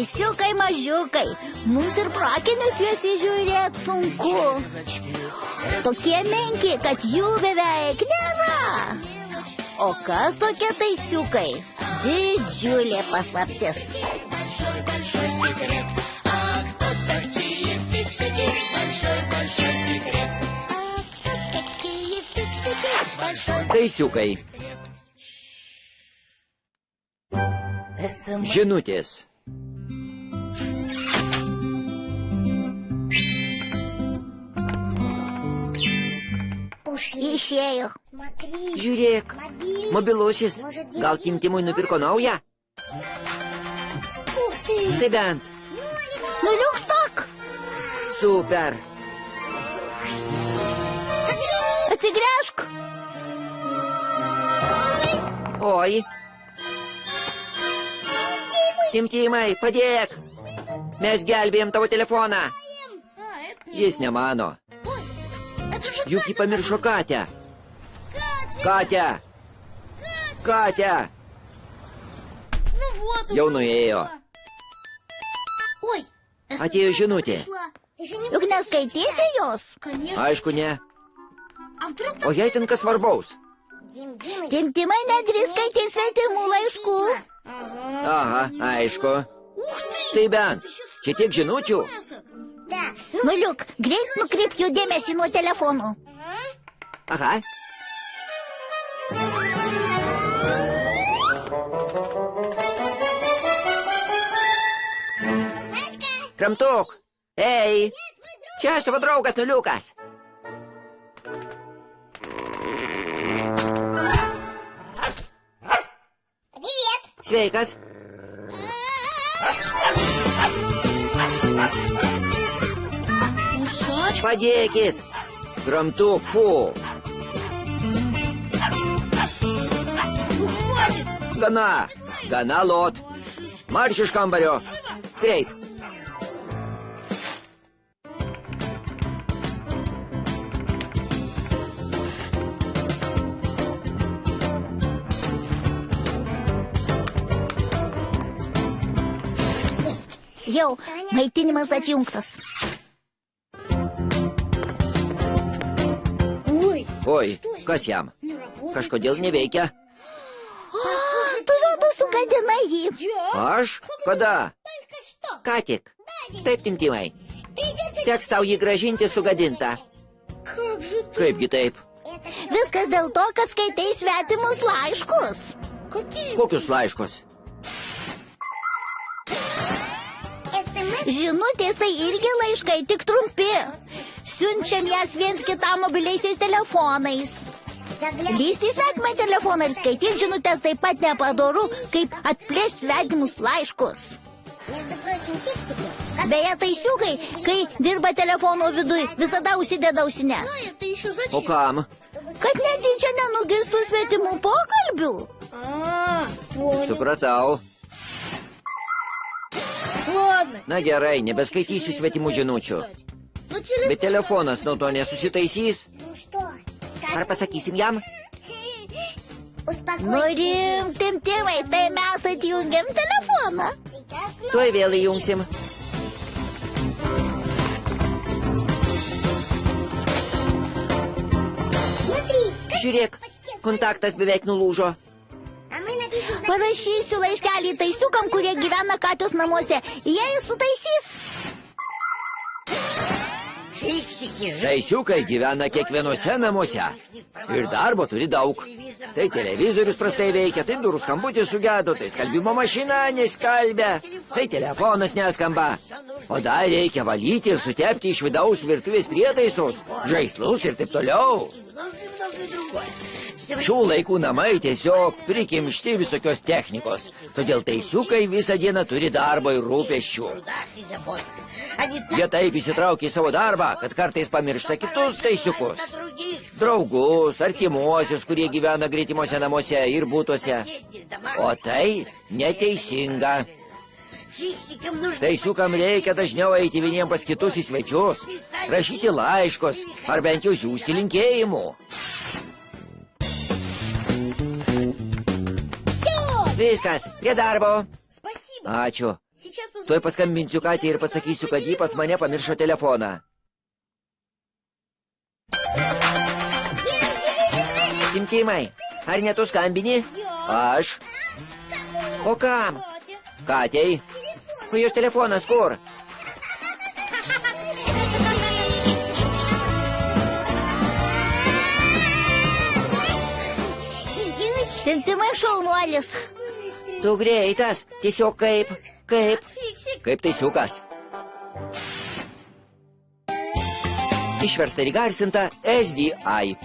Teisiukai mažiukai, mums ir prakinius juos įžiūrėti sunku. Tokie menki, kad jų beveik nėra. O kas tokie teisiukai? Didžiulė paslaptis. Teisiukai. Žinutės. Išėjo. Žiūrėk, mobilusis. Gal Timtimui nupirko naują? Tai bent. Nuliuk stok. Super. Atsigręžk. Oi. Timtimai, padėk. Mes gelbėjom tavo telefoną. Jis nemano. Juk jį pamiršo Katę. Katę. Katę. Jau nuėjo. Atėjo žinutė. Juk neskaitysi jos? Aišku, ne. O jei ten kas svarbaus? Timtimai nedrįs skaityti svetimų laiškų. Aha, aišku. Tai bent, čia tiek žinučių. Nuliuk, greit nukreipk jų dėmesį nuo telefonų. Aha. Kramtuk, ei, čia aš tavo draugas Nuliukas. Sveikas. Padėkit. Kramtuk, fu. Gana. Gana, lot. Marš iš kambario. Greit. Jau, maitinimas atjungtas. Oi, kas jam? Kažkodėl neveikia. Tu rodo sugadinai jį. Aš? Kada? Ką tik. Taip, Timtimai. Teks tau jį gražinti sugadintą. Kaipgi taip? Viskas dėl to, kad skaitai svetimus laiškus. Kokius laiškus? Žinutės tai irgi laiškai, tik trumpi. Siunčiam jas viens kitam mobiliaisiais telefonais. Lysti į svetimą telefoną ir skaityti žinutės taip pat nepadoru, kaip atplėšti svetimus laiškus. Beje, taisiukai, kai dirba telefono viduj, visada užsideda ausines. O kam? Kad netyčia nenugirstų svetimų pokalbių. Supratau. Na gerai, nebeskaitysiu svetimų žinučių. Bet telefonas nuo to nesusitaisys. Ar pasakysim jam? Nurimk, Timtimai, tai mes atjungiam telefoną. Tuoj vėl įjungsim. Žiūrėk, kontaktas beveik nulūžo. Parašysiu laiškelį taisiukam, kurie gyvena Katės namuose. Jie sutaisys. Taisiukai gyvena kiekvienuose namuose. Ir darbo turi daug. Tai televizorius prastai veikia, tai durų skambutis sugedo, tai skalbimo mašina neskalbia, tai telefonas neskamba. O dar reikia valyti ir sutepti iš vidaus virtuvės prietaisus, žaislus ir taip toliau. Šių laikų namai tiesiog prikimšti visokios technikos, todėl taisiukai visą dieną turi darbo ir rūpesčių. Jie taip įsitraukia į savo darbą, kad kartais pamiršta kitus taisiukus. Draugus, artimuosius, kurie gyvena greitimuose namuose ir būtuose. O tai neteisinga. Taisiukam reikia dažniau eiti vieniem pas kitus į svečius, rašyti laiškus ar bent jau siųsti linkėjimų. Viskas, prie darbo. Ačiū. Tuoj paskambinsiu Katei ir pasakysiu, kad ji pas mane pamiršo telefoną. Timtimai, ar ne tu skambini? Aš. O kam? Katei. O jos telefonas kur? Timtimai šaunuolis. Tu greitas, tiesiog kaip taisiukas. Išversta ir įgarsinta SDI.